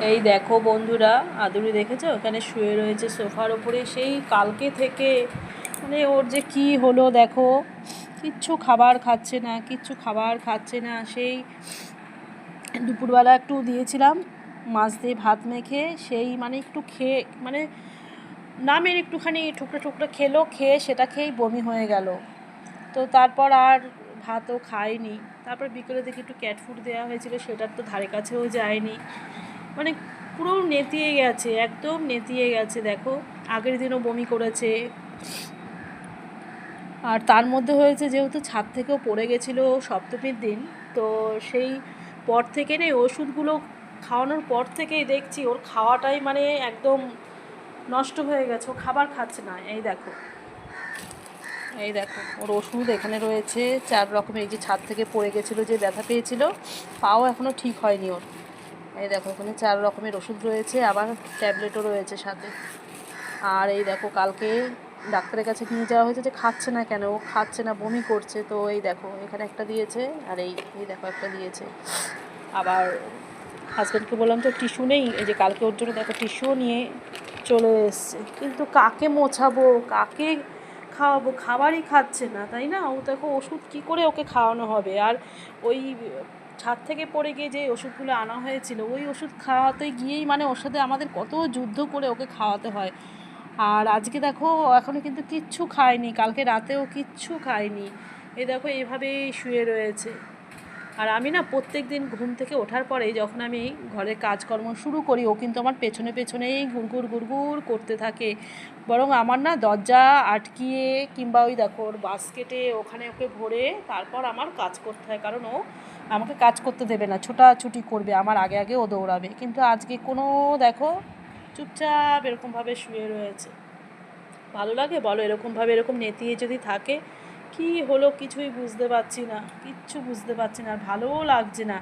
এই দেখো বন্ধুরা, আদুরি দেখেছো ওখানে শুয়ে রয়েছে সোফার ওপরে সেই কালকে থেকে। মানে ওর যে কি হলো দেখো, কিচ্ছু খাবার খাচ্ছে না, কিচ্ছু খাবার খাচ্ছে না। সেই দুপুরবেলা একটু দিয়েছিলাম মাছ দিয়ে ভাত মেখে, সেই মানে একটু খেয়ে মানে নামের একটুখানি টুকরো টুকরো খেলো, খেয়ে সেটা খেয়েই বমি হয়ে গেল। তো তারপর আর ভাতও খায়নি। তারপর বিকেলে দেখি একটু ক্যাট ফুড দেওয়া হয়েছিল, সেটার তো ধারে কাছেও যায়নি। মানে পুরো নেতিয়ে গেছে, একদম নেতিয়ে গেছে। দেখো আগের দিনও বমি করেছে। আর তার মধ্যে হয়েছে যেহেতু ছাদ থেকেও পড়ে গেছিলো সপ্তমীর দিন, তো সেই পর থেকে নেই ওষুধগুলো খাওয়ানোর পর থেকেই দেখছি ওর খাওয়াটাই মানে একদম নষ্ট হয়ে গেছে। ও খাবার খাচ্ছে না। এই দেখো ওর ওষুধ এখানে রয়েছে 4 রকমের। এই যে ছাদ থেকে পড়ে গেছিলো, যে ব্যথা পেয়েছিল, পাও এখনও ঠিক হয়নি ওর। এই দেখো এখানে 4 রকমের ওষুধ রয়েছে, আবার ট্যাবলেটও রয়েছে সাথে। আর এই দেখো কালকে ডাক্তারের কাছে নিয়ে যাওয়া হয়েছে যে খাচ্ছে না কেন, ও খাচ্ছে না, বমি করছে। তো এই দেখো এখানে একটা দিয়েছে, আর এই দেখো একটা দিয়েছে। আবার হাজব্যান্ডকে বললাম তো টিস্যু নেই, এই যে কালকে ওর জন্য দেখো টিস্যুও নিয়ে চলে এসছে। কিন্তু কাকে মোছাবো, কাকে খাওয়াবো? খাবারই খাচ্ছে না, তাই না? ও দেখো ওষুধ কী করে ওকে খাওয়ানো হবে? আর ওই ছাদ থেকে পড়ে গিয়ে যে ওষুধগুলো আনা হয়েছিল, ওই ওষুধ খাওয়াতে গিয়েই মানে ওর সাথে আমাদের কত যুদ্ধ করে ওকে খাওয়াতে হয়। আর আজকে দেখো এখনও কিন্তু কিচ্ছু খায়নি, কালকে রাতেও কিচ্ছু খায়নি। এই দেখো এইভাবেই শুয়ে রয়েছে। আর আমি না প্রত্যেক দিন ঘুম থেকে ওঠার পরেই যখন আমি ঘরের কাজকর্ম শুরু করি, ও কিন্তু আমার পেছনে পেছনেই গুড়গুড় গুড়গুড় করতে থাকে। বরং আমার না দরজা আটকিয়ে কিংবা ওই দেখো ওর বাস্কেটে ওখানে ওকে ভরে তারপর আমার কাজ করতে হয়, কারণ ও আমাকে কাজ করতে দেবে না, ছোটাছুটি করবে, আমার আগে আগে ও দৌড়াবে। কিন্তু আজকে কোনো দেখো চুপচাপ এরকমভাবে শুয়ে রয়েছে। ভালো লাগে বলো এরকমভাবে, এরকম নেতিয়ে যদি থাকে? কি হলো কিছুই বুঝতে পারছি না, কিচ্ছু বুঝতে পারছি না, আর ভালোও লাগছে না।